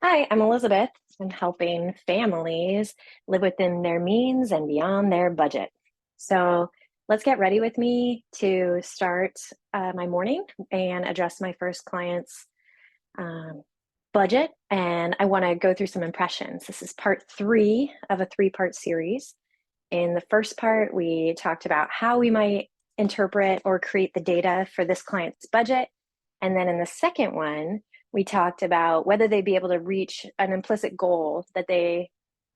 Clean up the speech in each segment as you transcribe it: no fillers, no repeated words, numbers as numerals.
Hi, I'm Elizabeth. I'm helping families live within their means and beyond their budget. So let's get ready with me to start my morning and address my first client's um, budget. And I want to go through some impressions. This is part 3 of a 3-part series. In the first part, we talked about how we might interpret or create the data for this client's budget. And then in the second one, we talked about whether they'd be able to reach an implicit goal that they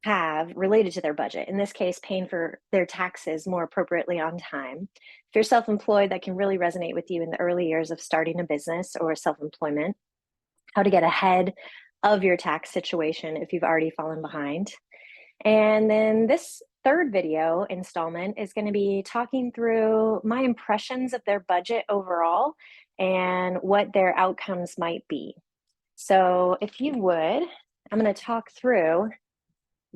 have related to their budget. In this case, paying for their taxes more appropriately on time. If you're self-employed, that can really resonate with you in the early years of starting a business or self-employment. How to get ahead of your tax situation if you've already fallen behind. And then this third video installment is going to be talking through my impressions of their budget overall and what their outcomes might be. So if you would, I'm going to talk through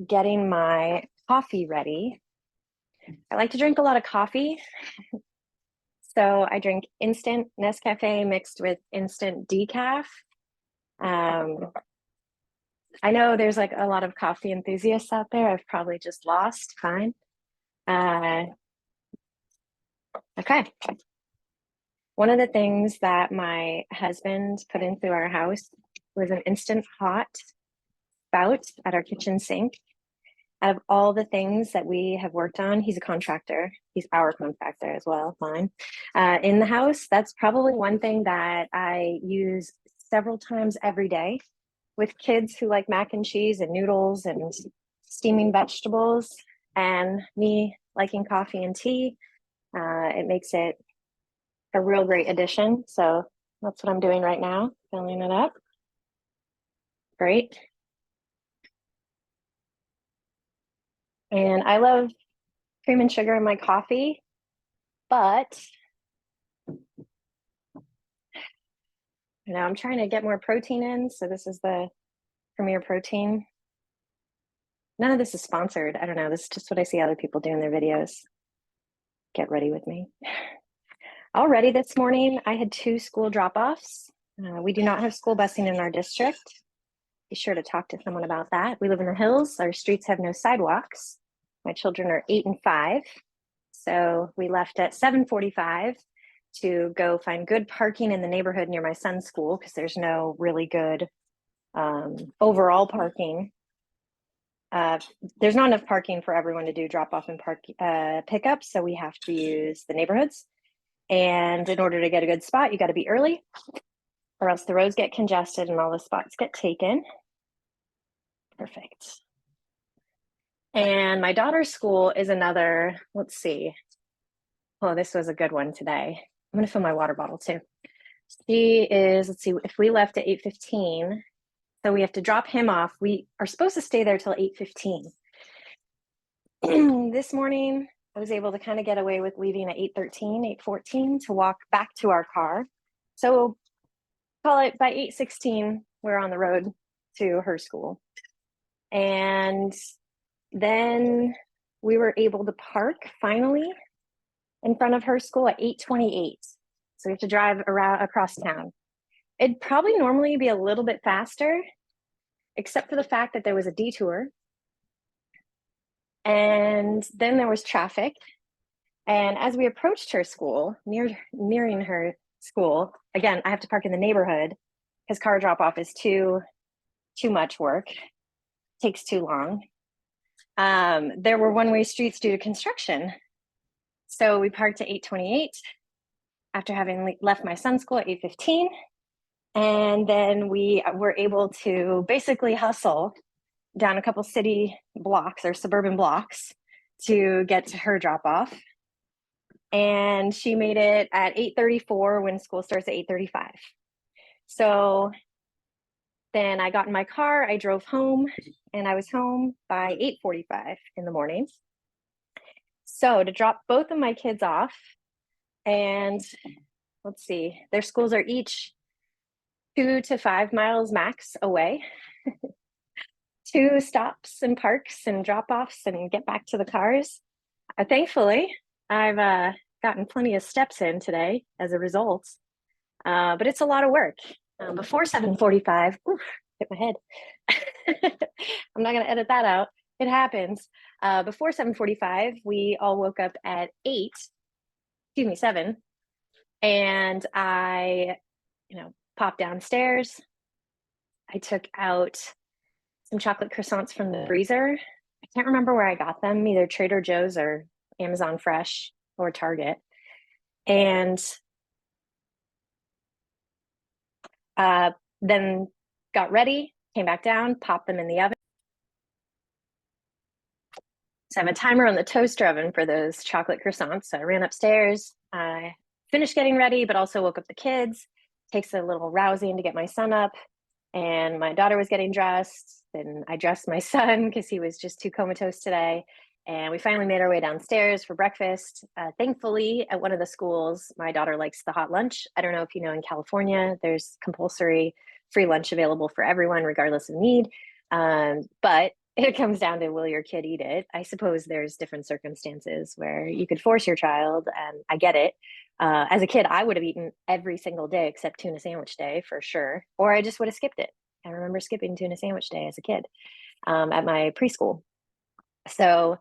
getting my coffee ready. I like to drink a lot of coffee. So I drink instant Nescafe mixed with instant decaf. I know there's like a lot of coffee enthusiasts out there. I've probably just lost. Fine. Okay. One of the things that my husband put into our house was an instant hot spout at our kitchen sink. Out of all the things that we have worked on, he's a contractor. He's our contractor as well, mine. In the house, that's probably one thing that I use several times every day. With kids who like mac and cheese and noodles and steaming vegetables, and me liking coffee and tea, it makes it a real great addition. So that's what I'm doing right now, filling it up. Great. And I love cream and sugar in my coffee, but I'm trying to get more protein in. So this is the Premier Protein. None of this is sponsored. I don't know. This is just what I see other people do in their videos. Get ready with me. Already this morning, I had 2 school drop-offs. We do not have school busing in our district. Be sure to talk to someone about that. We live in the hills. Our streets have no sidewalks. My children are 8 and 5. So we left at 7:45 to go find good parking in the neighborhood near my son's school because there's no really good overall parking. There's not enough parking for everyone to do drop-off and pickup, so we have to use the neighborhoods. And in order to get a good spot, you got to be early, or else the roads get congested and all the spots get taken. Perfect. And my daughter's school is another, let's see. Oh, this was a good one today. I'm going to fill my water bottle too. She is, let's see, if we left at 8:15, so we have to drop him off. We are supposed to stay there till 8:15. This morning, I was able to kind of get away with leaving at 8:13, 8:14 to walk back to our car. So call it by 8:16, we're on the road to her school. And then we were able to park finally in front of her school at 8:28. So we have to drive around across town. It'd probably normally be a little bit faster, except for the fact that there was a detour. And then there was traffic. And as we approached her school, nearing her school, again, I have to park in the neighborhood because car drop-off is too much work. Takes too long. There were one-way streets due to construction. So we parked at 8:28 after having left my son's school at 8:15. And then we were able to basically hustle down a couple city blocks or suburban blocks to get to her drop-off. And she made it at 8:34 when school starts at 8:35. So then I got in my car, I drove home, and I was home by 8:45 in the morning. So to drop both of my kids off, and let's see, their schools are each 2 to 5 miles max away. 2 stops and parks and drop-offs and get back to the cars. Thankfully, I've gotten plenty of steps in today as a result, but it's a lot of work. Before 7:45, hit my head. I'm not going to edit that out. It happens. Before 7:45, we all woke up at 7, and I, popped downstairs. I took out some chocolate croissants from the freezer. I can't remember where I got them, either Trader Joe's or Amazon Fresh or Target. And then got ready, came back down, popped them in the oven. So I have a timer on the toaster oven for those chocolate croissants. So I ran upstairs, I finished getting ready, but also woke up the kids. Takes a little rousing to get my son up. And my daughter was getting dressed. Then I dressed my son because he was just too comatose today. And we finally made our way downstairs for breakfast. Thankfully, at one of the schools, my daughter likes the hot lunch. I don't know if you know, in California, there's compulsory free lunch available for everyone, regardless of need. But it comes down to, will your kid eat it? I suppose there's different circumstances where you could force your child, and I get it. As a kid, I would have eaten every single day except tuna sandwich day for sure, or I just would have skipped it. I remember skipping tuna sandwich day as a kid at my preschool. So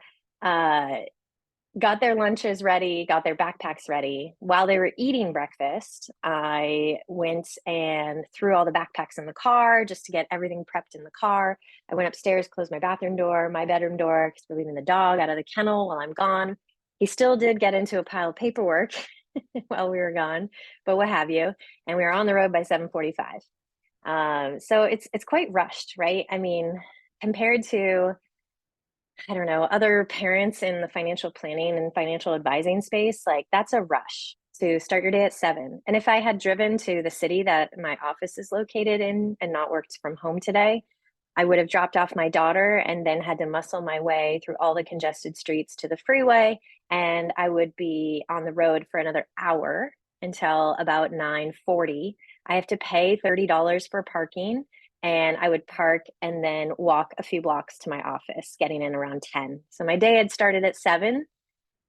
got their lunches ready, got their backpacks ready. While they were eating breakfast, I went and threw all the backpacks in the car just to get everything prepped in the car. I went upstairs, closed my bathroom door, my bedroom door, because we're leaving the dog out of the kennel while I'm gone. He still did get into a pile of paperwork while we were gone, but what have you. And we were on the road by 7:45. So it's quite rushed, right? I mean, compared to, I don't know, other parents in the financial planning and financial advising space, like that's a rush to start your day at 7. And if I had driven to the city that my office is located in and not worked from home today, I would have dropped off my daughter and then had to muscle my way through all the congested streets to the freeway. And I would be on the road for another hour until about 9:40. I have to pay $30 for parking, and I would park and then walk a few blocks to my office, getting in around 10. So my day had started at 7,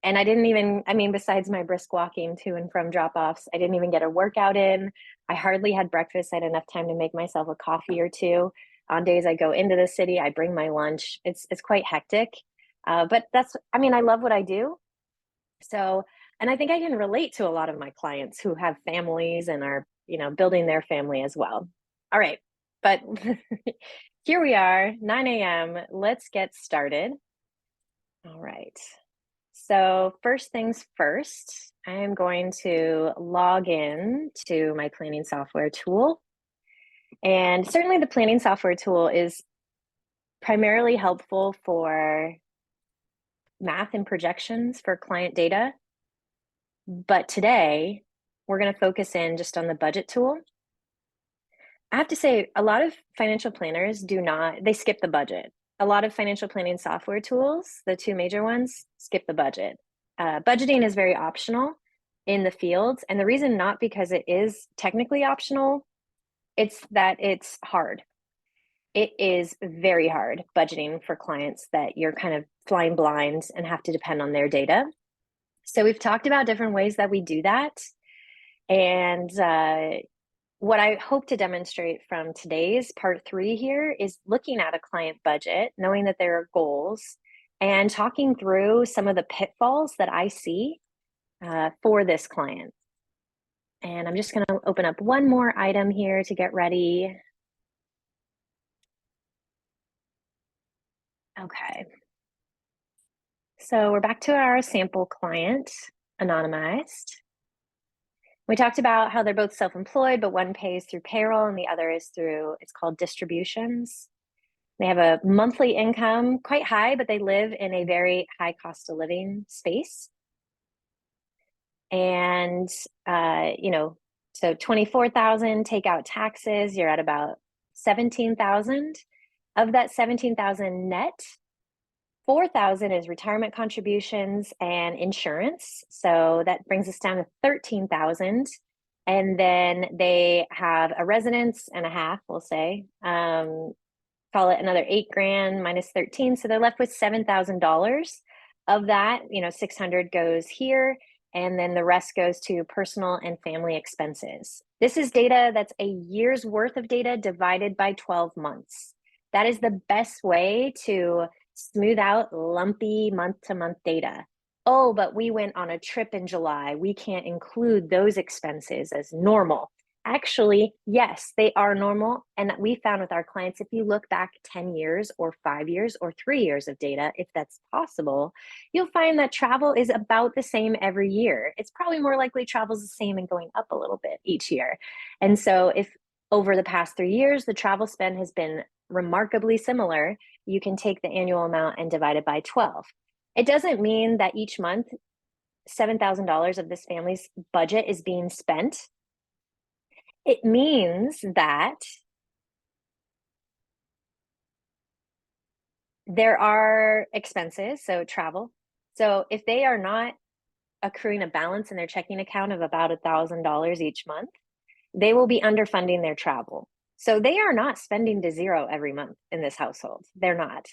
and I didn't even, I mean, besides my brisk walking to and from drop-offs, I didn't even get a workout in. I hardly had breakfast. I had enough time to make myself a coffee or two. On days I go into the city, I bring my lunch. It's quite hectic. But that's, I mean, I love what I do. So, and I think I can relate to a lot of my clients who have families and are, building their family as well. All right. But here we are, 9 a.m. Let's get started. All right. So first things first, I am going to log in to my planning software tool. And certainly the planning software tool is primarily helpful for math and projections for client data. But today, we're going to focus in just on the budget tool. I have to say, a lot of financial planners they skip the budget. A lot of financial planning software tools, the two major ones, skip the budget. Budgeting is very optional in the field. And the reason, not because it is technically optional, it's that it's hard. It is very hard budgeting for clients that you're kind of flying blind and have to depend on their data. So we've talked about different ways that we do that. And what I hope to demonstrate from today's part 3 here is looking at a client budget, knowing that there are goals, and talking through some of the pitfalls that I see for this client. And I'm just going to open up one more item here to get ready. Okay. So we're back to our sample client, anonymized. We talked about how they're both self-employed, but one pays through payroll and the other is through, it's called distributions. They have a monthly income, quite high, but they live in a very high cost of living space. And, so 24,000, take out taxes, you're at about 17,000. Of that 17,000 net, 4,000 is retirement contributions and insurance. So that brings us down to 13,000. And then they have a residence and a half, we'll say, call it another 8 grand minus 13. So they're left with $7,000. Of that, 600 goes here. and then the rest goes to personal and family expenses. This is data that's a year's worth of data divided by 12 months. That is the best way to smooth out lumpy month-to-month data. Oh, but we went on a trip in July. We can't include those expenses as normal. Actually, yes, they are normal. And we found with our clients, if you look back 10 years or 5 years or 3 years of data, if that's possible, you'll find that travel is about the same every year. It's probably more likely travel's the same and going up a little bit each year. And so if over the past 3 years, the travel spend has been remarkably similar, you can take the annual amount and divide it by 12. It doesn't mean that each month, $7,000 of this family's budget is being spent. It means that there are expenses, so travel. So if they are not accruing a balance in their checking account of about $1,000 each month, they will be underfunding their travel. So they are not spending to zero every month in this household. They're not.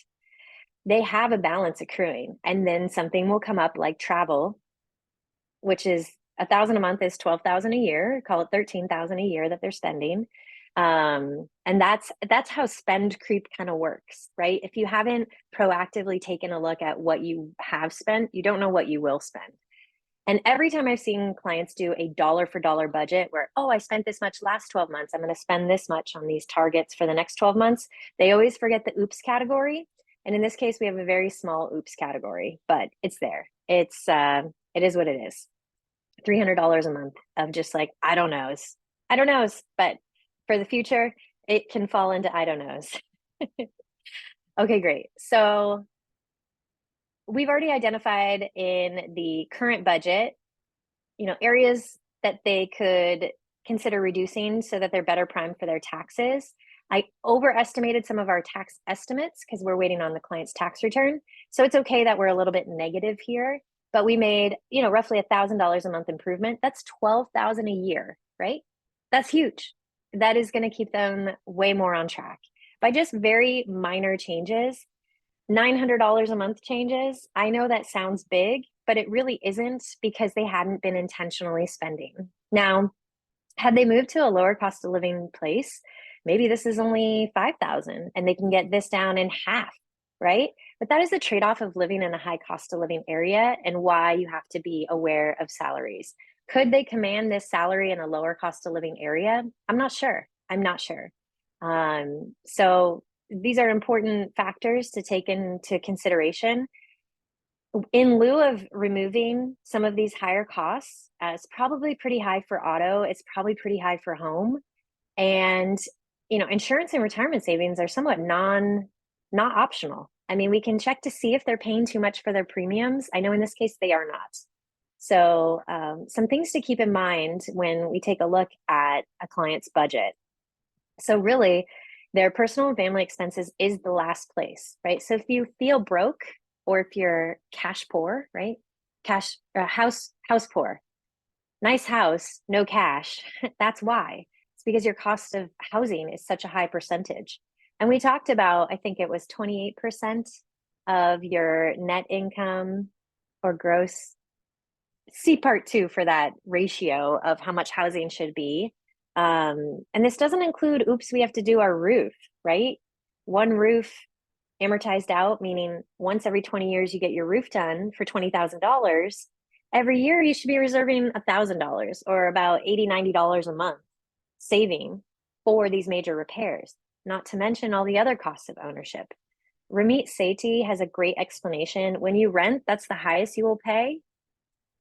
They have a balance accruing, and then something will come up like travel, which is $1,000 a month is $12,000 a year. Call it $13,000 a year that they're spending, and that's how spend creep kind of works, right? If you haven't proactively taken a look at what you have spent, you don't know what you will spend. And every time I've seen clients do a dollar for dollar budget where, oh, I spent this much last 12 months, I'm going to spend this much on these targets for the next 12 months, they always forget the oops category. And in this case, we have a very small oops category, but it's there. It is what it is. $300 a month of just like, I don't knows, but for the future, it can fall into I don't knows. Okay, great. So we've already identified in the current budget, areas that they could consider reducing so that they're better primed for their taxes. I overestimated some of our tax estimates because we're waiting on the client's tax return. So it's okay that we're a little bit negative here, but we made, roughly $1,000 a month improvement. That's $12,000 a year, right? That's huge. That is going to keep them way more on track. By just very minor changes, $900 a month changes. I know that sounds big, but it really isn't because they hadn't been intentionally spending. Now, had they moved to a lower cost of living place, maybe this is only 5,000 and they can get this down in half, right? But that is the trade-off of living in a high cost of living area and why you have to be aware of salaries. Could they command this salary in a lower cost of living area? I'm not sure. So these are important factors to take into consideration. In lieu of removing some of these higher costs, it's probably pretty high for auto, it's probably pretty high for home. And, insurance and retirement savings are somewhat not optional. I mean, we can check to see if they're paying too much for their premiums. I know in this case, they are not. So some things to keep in mind when we take a look at a client's budget. So really, their personal and family expenses is the last place, right? So if you feel broke or if you're cash poor, right? House poor, nice house, no cash. That's why. It's because your cost of housing is such a high percentage. And we talked about, I think it was 28% of your net income or gross. See part 2 for that ratio of how much housing should be. And this doesn't include, oops, we have to do our roof, right? One roof amortized out, meaning once every 20 years you get your roof done for $20,000. Every year you should be reserving $1,000 or about $80, $90 a month saving for these major repairs, not to mention all the other costs of ownership. Ramit Sethi has a great explanation. When you rent, that's the highest you will pay.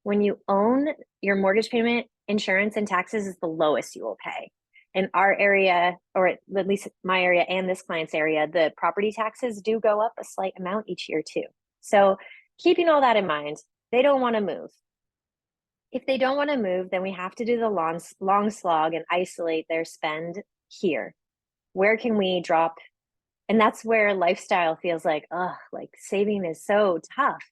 When you own, your mortgage payment, insurance, and taxes is the lowest you will pay. In our area, or at least my area and this client's area, the property taxes do go up a slight amount each year too. So keeping all that in mind, they don't want to move. If they don't want to move, then we have to do the long slog and isolate their spend here. Where can we drop? And that's where lifestyle feels like saving is so tough.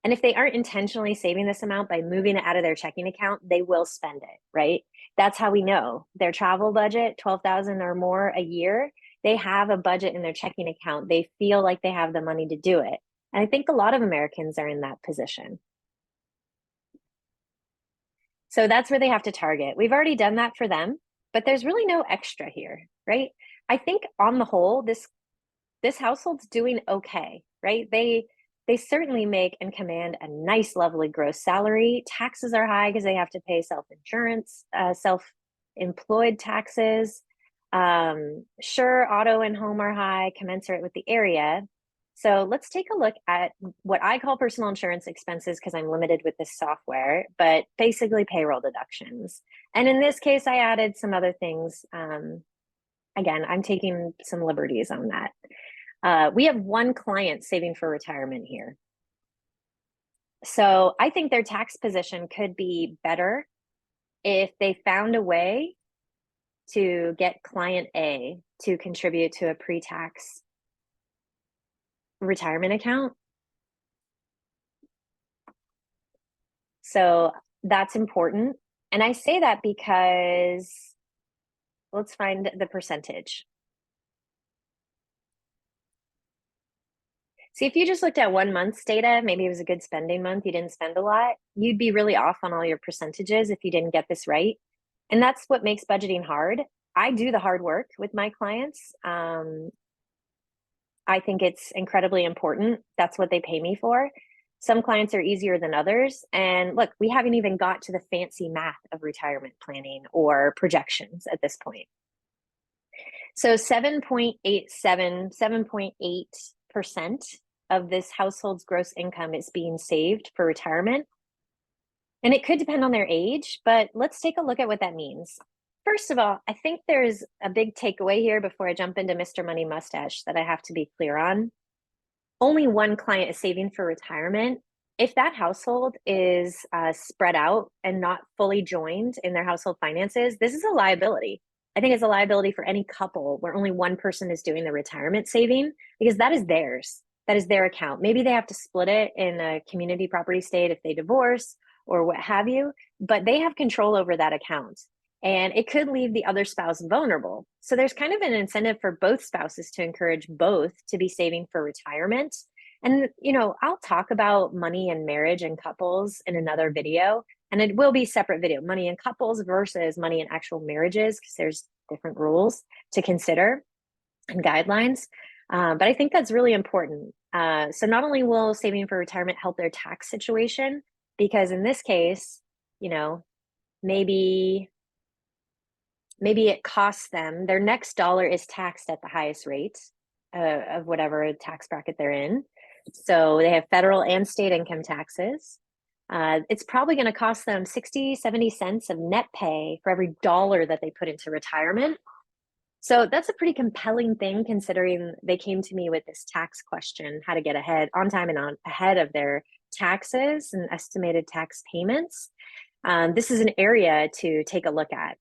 And if they aren't intentionally saving this amount by moving it out of their checking account, they will spend it, right? That's how we know their travel budget, 12,000 or more a year, they have a budget in their checking account. They feel like they have the money to do it. And I think a lot of Americans are in that position. So that's where they have to target. We've already done that for them, but there's really no extra here, right? I think on the whole, this household's doing okay, right? They certainly make and command a nice, lovely gross salary. Taxes are high because they have to pay self-insurance, self-employed taxes. Sure, auto and home are high, commensurate with the area. So let's take a look at what I call personal insurance expenses because I'm limited with this software, but basically payroll deductions. And in this case, I added some other things. Again, I'm taking some liberties on that. We have one client saving for retirement here. So I think their tax position could be better if they found a way to get client A to contribute to a pre-tax retirement account. So that's important. And I say that because let's find the percentage. See, if you just looked at 1 month's data, maybe it was a good spending month, you didn't spend a lot, you'd be really off on all your percentages if you didn't get this right. And that's what makes budgeting hard. I do the hard work with my clients. I think it's incredibly important. That's what they pay me for. Some clients are easier than others. And look, we haven't even got to the fancy math of retirement planning or projections at this point. So 7.8% of this household's gross income is being saved for retirement. And it could depend on their age, but let's take a look at what that means. First of all, I think there's a big takeaway here before I jump into Mr. Money Mustache that I have to be clear on. Only one client is saving for retirement. If that household is spread out and not fully joined in their household finances, this is a liability. I think it's a liability for any couple where only one person is doing the retirement saving because that is theirs. That is their account. Maybe they have to split it in a community property state if they divorce or what have you, but they have control over that account. And it could leave the other spouse vulnerable. So there's kind of an incentive for both spouses to encourage both to be saving for retirement. And, I'll talk about money and marriage and couples in another video, and it will be separate video, money in couples versus money in actual marriages, because there's different rules to consider and guidelines. But I think that's really important. So not only will saving for retirement help their tax situation, because in this case, maybe it costs them, their next dollar is taxed at the highest rate of whatever tax bracket they're in. So they have federal and state income taxes. It's probably going to cost them 60, 70 cents of net pay for every dollar that they put into retirement. So that's a pretty compelling thing considering they came to me with this tax question, how to get ahead on time and ahead of their taxes and estimated tax payments. This is an area to take a look at.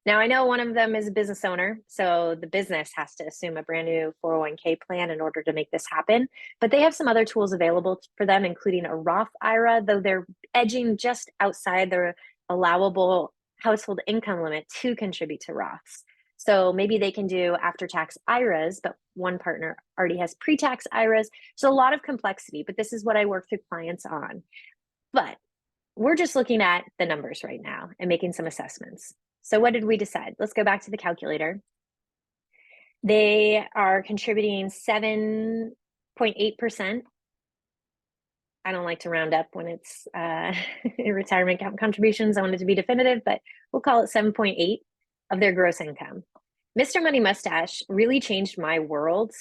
Now, I know one of them is a business owner, so the business has to assume a brand new 401k plan in order to make this happen. But they have some other tools available for them, including a Roth IRA, though they're edging just outside their allowable household income limit to contribute to Roths. So maybe they can do after-tax IRAs, but one partner already has pre-tax IRAs. So a lot of complexity, but this is what I work through clients on. But we're just looking at the numbers right now and making some assessments. So what did we decide? Let's go back to the calculator. They are contributing 7.8%. I don't like to round up when it's retirement contributions. I want it to be definitive, but we'll call it 7.8 of their gross income. Mr. Money Mustache really changed my world.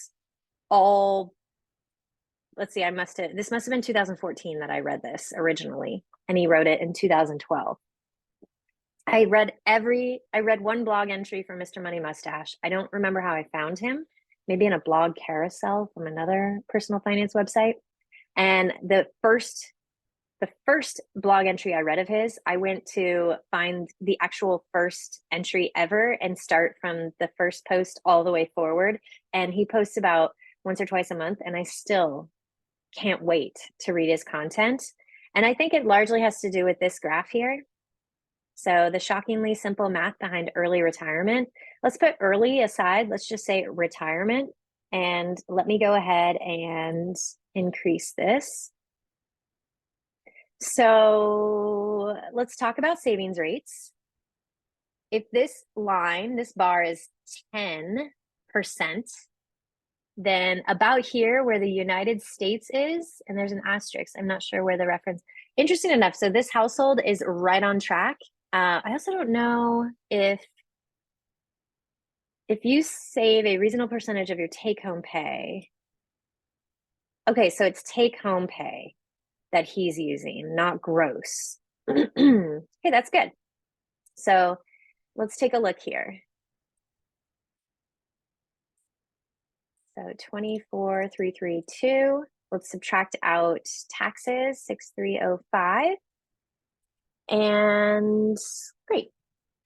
Let's see, this must have been 2014 that I read this originally, and he wrote it in 2012. I read one blog entry from Mr. Money Mustache. I don't remember how I found him, maybe in a blog carousel from another personal finance website. And the first blog entry I read of his, I went to find the actual first entry ever and start from the first post all the way forward. And he posts about once or twice a month, and I still can't wait to read his content. And I think it largely has to do with this graph here. So the shockingly simple math behind early retirement. Let's put early aside. Let's just say retirement. And let me go ahead and increase this. So let's talk about savings rates. If this line, this bar is 10%, then about here where the United States is, and there's an asterisk, I'm not sure where the reference. Interesting enough, so this household is right on track. I also don't know if you save a reasonable percentage of your take-home pay. Okay, so it's take-home pay that he's using, not gross. Okay, that's good. So let's take a look here. So 24,332. Let's subtract out taxes, 6,305. And great.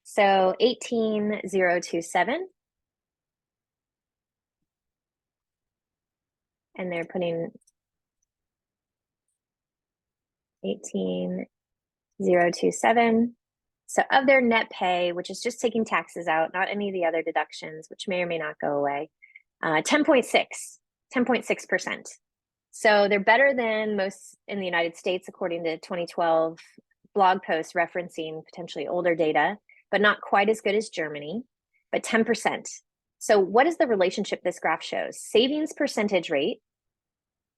So 18,027. And they're putting 18,027. So of their net pay, which is just taking taxes out, not any of the other deductions, which may or may not go away, 10.6%. So they're better than most in the United States, according to 2012 blog posts referencing potentially older data, but not quite as good as Germany, but 10%. So what is the relationship this graph shows? Savings percentage rate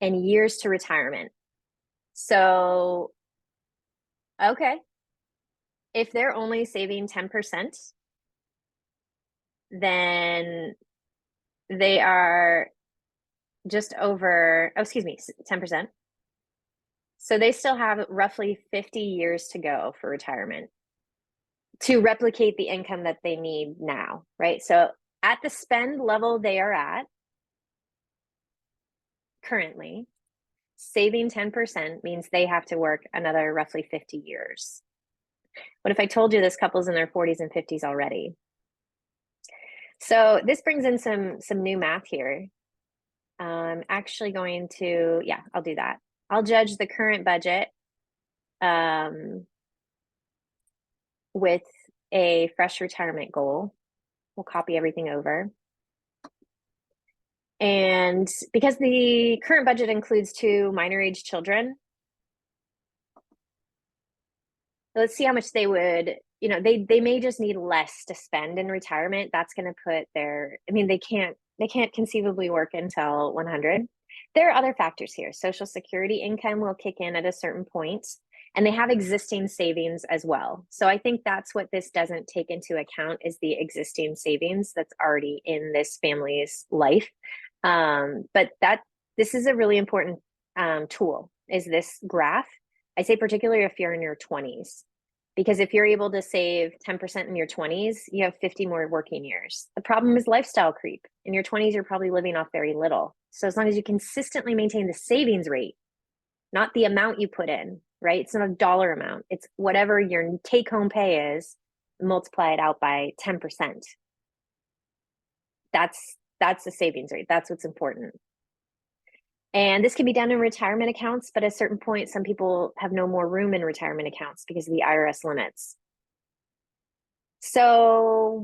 and years to retirement. So, okay, if they're only saving 10%, then they are just over, 10%. So they still have roughly 50 years to go for retirement to replicate the income that they need now, right? So at the spend level they are at currently, saving 10% means they have to work another roughly 50 years. What if I told you this couple's in their 40s and 50s already? So this brings in some new math here. I'm actually going to, yeah, I'll do that. I'll judge the current budget with a fresh retirement goal. We'll copy everything over. And because the current budget includes 2 minor age children, let's see how much they would, they may just need less to spend in retirement. That's going to put they can't conceivably work until 100. There are other factors here. Social Security income will kick in at a certain point, and they have existing savings as well. So I think that's what this doesn't take into account is the existing savings that's already in this family's life. But this is a really important tool, is this graph. I say particularly if you're in your 20s, because if you're able to save 10% in your 20s, you have 50 more working years. The problem is lifestyle creep. In your 20s, you're probably living off very little. So as long as you consistently maintain the savings rate, not the amount you put in, right? It's not a dollar amount. It's whatever your take-home pay is, multiply it out by 10%. That's the savings rate. That's what's important. And this can be done in retirement accounts, but at a certain point, some people have no more room in retirement accounts because of the IRS limits. So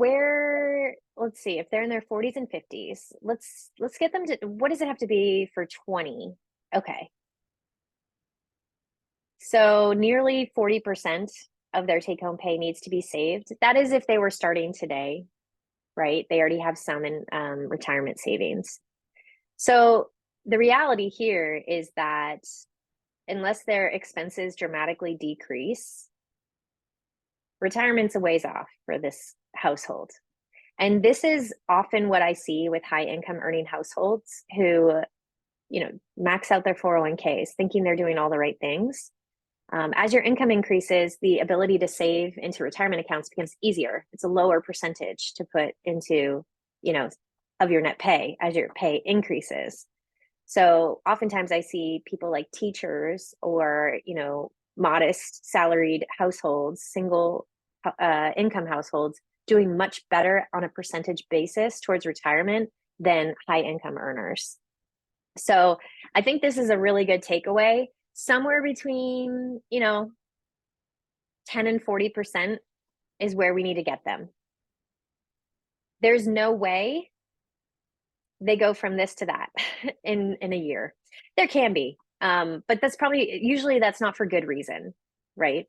let's see, if they're in their 40s and 50s, let's get them to, what does it have to be for 20? Okay. So nearly 40% of their take-home pay needs to be saved. That is if they were starting today, right? They already have some in retirement savings. So the reality here is that unless their expenses dramatically decrease, retirement's a ways off for this household. And this is often what I see with high income earning households who, max out their 401ks, thinking they're doing all the right things. As your income increases, the ability to save into retirement accounts becomes easier. It's a lower percentage to put into, of your net pay as your pay increases. So oftentimes I see people like teachers or, modest salaried households, single income households doing much better on a percentage basis towards retirement than high income earners. So I think this is a really good takeaway. Somewhere between, 10 and 40% is where we need to get them. There's no way they go from this to that in a year. There can be, But usually that's not for good reason, right?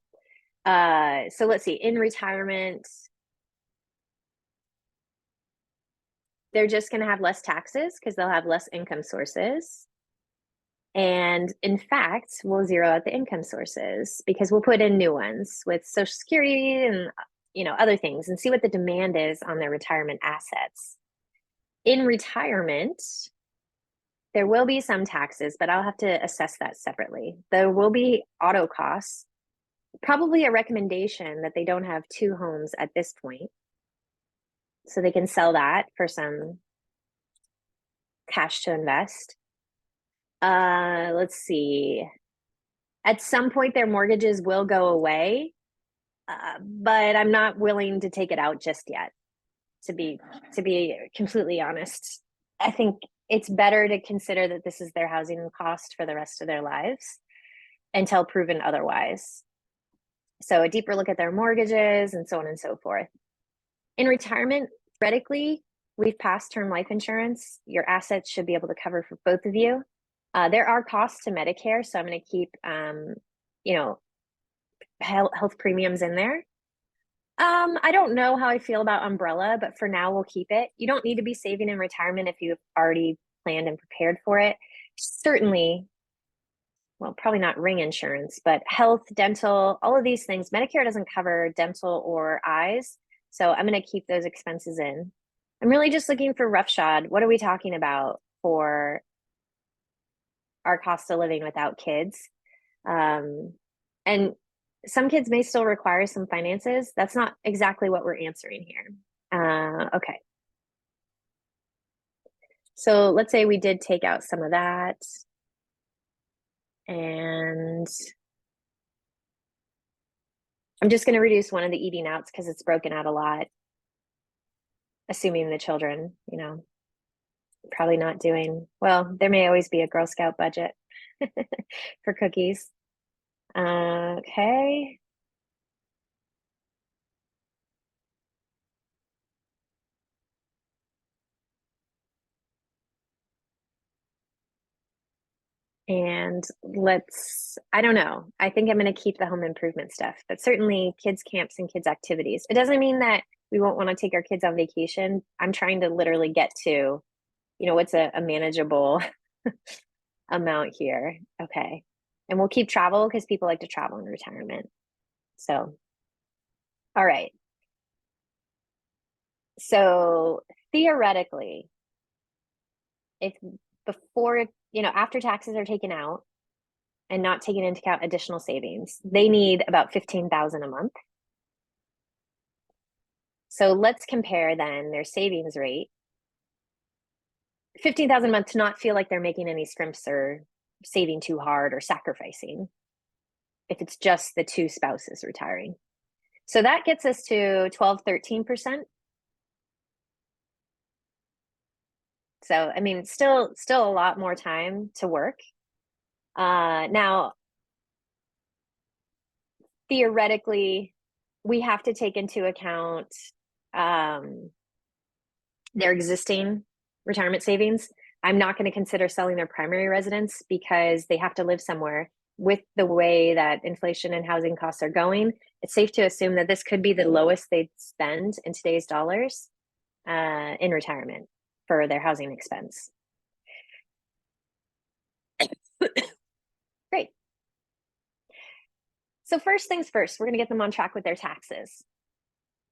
So let's see, in retirement, they're just going to have less taxes because they'll have less income sources. And in fact, we'll zero out the income sources because we'll put in new ones with Social Security and other things and see what the demand is on their retirement assets. In retirement, there will be some taxes, but I'll have to assess that separately. There will be auto costs, probably a recommendation that they don't have two homes at this point. So they can sell that for some cash to invest. Let's see. At some point, their mortgages will go away, but I'm not willing to take it out just yet. To be completely honest, I think it's better to consider that this is their housing cost for the rest of their lives until proven otherwise. So a deeper look at their mortgages and so on and so forth. In retirement, theoretically, we've passed term life insurance. Your assets should be able to cover for both of you. There are costs to Medicare, so I'm going to keep, health premiums in there. I don't know how I feel about umbrella, but for now we'll keep it. You don't need to be saving in retirement if you've already planned and prepared for it. Certainly, well, probably not ring insurance, but health, dental, all of these things. Medicare doesn't cover dental or eyes, so I'm going to keep those expenses in. I'm really just looking for roughshod. What are we talking about for our cost of living without kids? And some kids may still require some finances. That's not exactly what we're answering here. Okay. So let's say we did take out some of that. And I'm just going to reduce one of the eating outs because it's broken out a lot. Assuming the children, probably not doing well. There may always be a Girl Scout budget for cookies. Okay. And I don't know. I think I'm going to keep the home improvement stuff, but certainly kids camps and kids activities. It doesn't mean that we won't want to take our kids on vacation. I'm trying to literally get to, what's a manageable amount here. Okay. And we'll keep travel because people like to travel in retirement. So, all right. So theoretically, if before, after taxes are taken out and not taking into account additional savings, they need about $15,000 a month. So let's compare then their savings rate. $15,000 a month to not feel like they're making any scrimps or saving too hard or sacrificing if it's just the two spouses retiring. So that gets us to 12-13%. So, I mean, still a lot more time to work. Now, theoretically, we have to take into account their existing retirement savings. I'm not going to consider selling their primary residence because they have to live somewhere. With the way that inflation and housing costs are going, it's safe to assume that this could be the lowest they'd spend in today's dollars in retirement for their housing expense. Great. So first things first, we're going to get them on track with their taxes.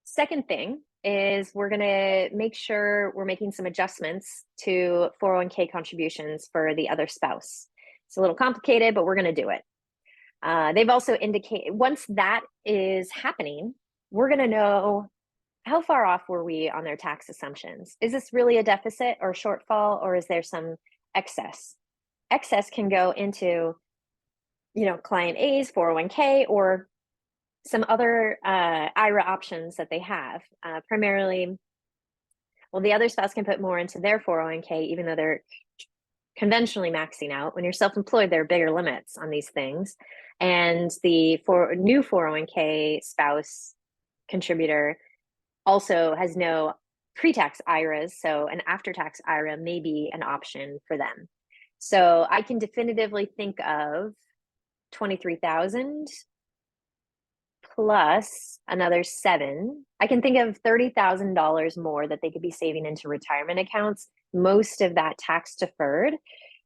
Second thing is we're going to make sure we're making some adjustments to 401k contributions for the other spouse. It's a little complicated, but we're going to do it. They've also indicated once that is happening, we're going to know how far off were we on their tax assumptions. Is this really a deficit or shortfall, or is there some excess? Excess can go into, client A's 401k or some other IRA options that they have. Primarily, well, the other spouse can put more into their 401k, even though they're conventionally maxing out. When you're self-employed, there are bigger limits on these things. And the new 401k spouse contributor also has no pre-tax IRAs, so an after-tax IRA may be an option for them. So I can definitively think of 23,000 plus another 7. I can think of $30,000 more that they could be saving into retirement accounts, most of that tax deferred,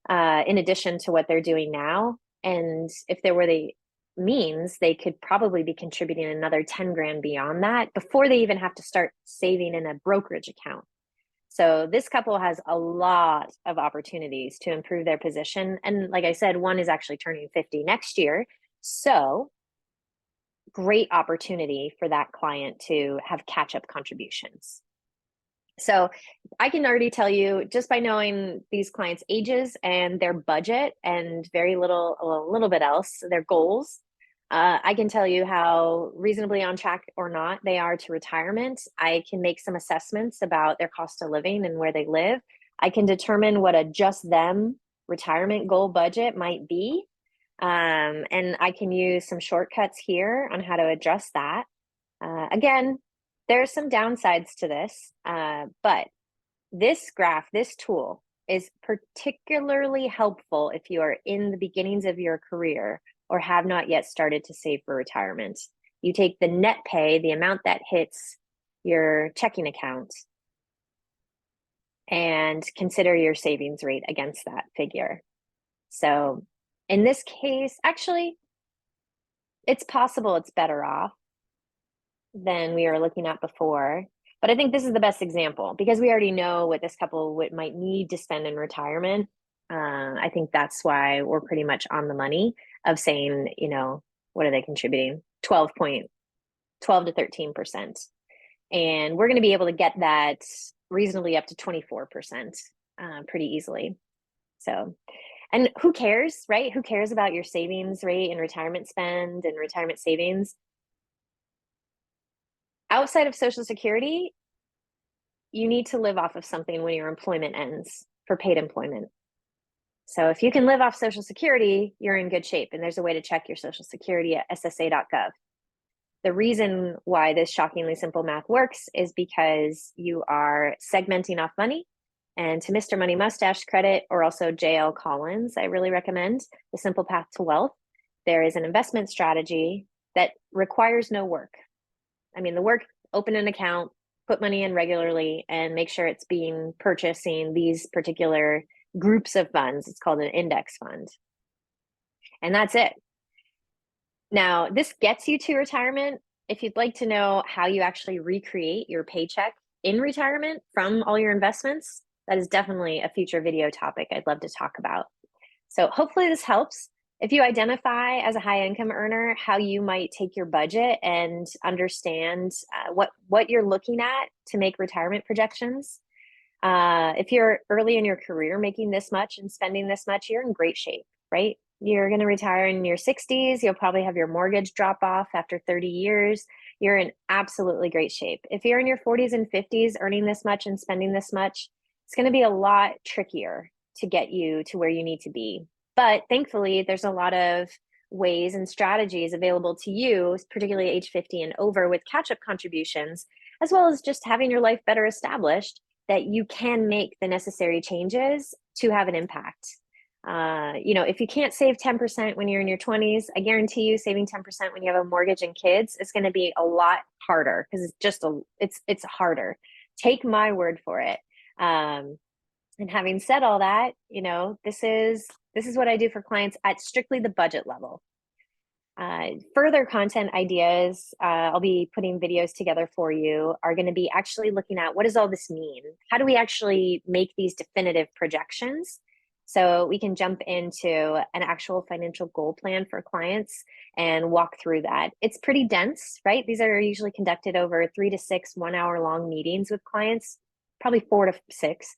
in addition to what they're doing now. And if there were the means, they could probably be contributing another 10 grand beyond that before they even have to start saving in a brokerage account. So this couple has a lot of opportunities to improve their position. And like I said, one is actually turning 50 next year. So great opportunity for that client to have catch-up contributions. So I can already tell you, just by knowing these clients' ages and their budget and a little bit else, their goals, I can tell you how reasonably on track or not they are to retirement. I can make some assessments about their cost of living and where they live. I can determine what a just them retirement goal budget might be. And I can use some shortcuts here on how to adjust that. Again, there's some downsides to this, but this graph, this tool is particularly helpful if you are in the beginnings of your career or have not yet started to save for retirement. You take the net pay, the amount that hits your checking account, and consider your savings rate against that figure. So in this case, actually, it's possible it's better off than we were looking at before. But I think this is the best example because we already know what this couple might need to spend in retirement. I think that's why we're pretty much on the money of saying, what are they contributing? 12 to 13%. And we're going to be able to get that reasonably up to 24% pretty easily. So, and who cares, right? Who cares about your savings rate and retirement spend and retirement savings? Outside of Social Security, you need to live off of something when your employment ends for paid employment. So if you can live off Social Security, you're in good shape. And there's a way to check your Social Security at ssa.gov. The reason why this shockingly simple math works is because you are segmenting off money. And to Mr. Money Mustache credit, or also J.L. Collins, I really recommend The Simple Path to Wealth. There is an investment strategy that requires no work. I mean, the work, open an account, put money in regularly, and make sure it's being purchasing these particular groups of funds. It's called an index fund. And that's it. Now, this gets you to retirement. If you'd like to know how you actually recreate your paycheck in retirement from all your investments, that is definitely a future video topic I'd love to talk about. So hopefully this helps. If you identify as a high income earner, how you might take your budget and understand what you're looking at to make retirement projections. If you're early in your career making this much and spending this much, you're in great shape, right? You're going to retire in your 60s. You'll probably have your mortgage drop off after 30 years. You're in absolutely great shape. If you're in your 40s and 50s earning this much and spending this much, it's going to be a lot trickier to get you to where you need to be. But thankfully, there's a lot of ways and strategies available to you, particularly age 50 and over, with catch-up contributions, as well as just having your life better established, that you can make the necessary changes to have an impact. If you can't save 10% when you're in your 20s, I guarantee you saving 10% when you have a mortgage and kids is going to be a lot harder because it's harder. Take my word for it. And having said all that, this is what I do for clients at strictly the budget level. Further content ideas, I'll be putting videos together for you, are going to be actually looking at what does all this mean? How do we actually make these definitive projections? So we can jump into an actual financial goal plan for clients and walk through that. It's pretty dense, right? These are usually conducted over 3 to 6 1-hour-long meetings with clients, probably 4 to 6.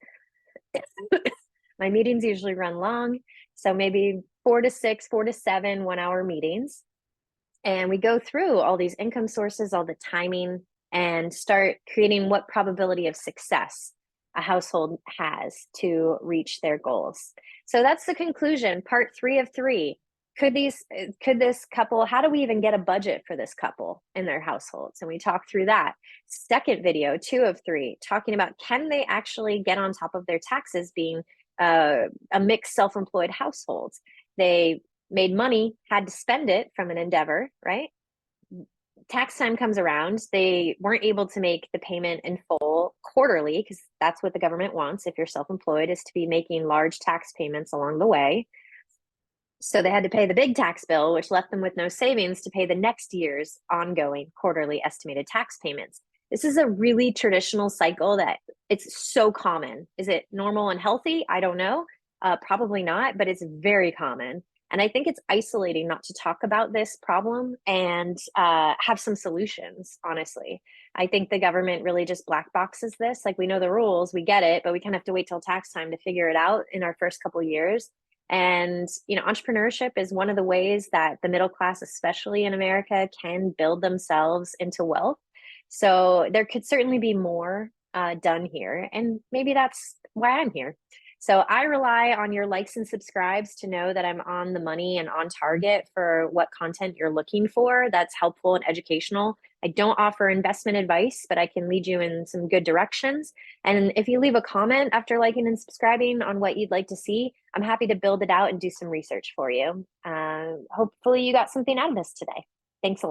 My meetings usually run long, so maybe 4 to 7 1-hour meetings. And we go through all these income sources, all the timing, and start creating what probability of success a household has to reach their goals. So that's the conclusion, part 3 of 3. Could this couple, how do we even get a budget for this couple in their households? And we talk through that. Second video, 2 of 3, talking about can they actually get on top of their taxes being a mixed self-employed household. They made money, had to spend it from an endeavor, right? Tax time comes around, they weren't able to make the payment in full quarterly because that's what the government wants if you're self-employed, is to be making large tax payments along the way. So they had to pay the big tax bill, which left them with no savings to pay the next year's ongoing quarterly estimated tax payments. This is a really traditional cycle that it's so common. Is it normal and healthy? I don't know. Probably not, but it's very common. And I think it's isolating not to talk about this problem and have some solutions, honestly. I think the government really just black boxes this. Like, we know the rules, we get it, but we kind of have to wait till tax time to figure it out in our first couple of years. And, entrepreneurship is one of the ways that the middle class, especially in America, can build themselves into wealth. So there could certainly be more done here. And maybe that's why I'm here. So I rely on your likes and subscribes to know that I'm on the money and on target for what content you're looking for that's helpful and educational. I don't offer investment advice, but I can lead you in some good directions. And if you leave a comment after liking and subscribing on what you'd like to see, I'm happy to build it out and do some research for you. Hopefully you got something out of this today. Thanks a lot.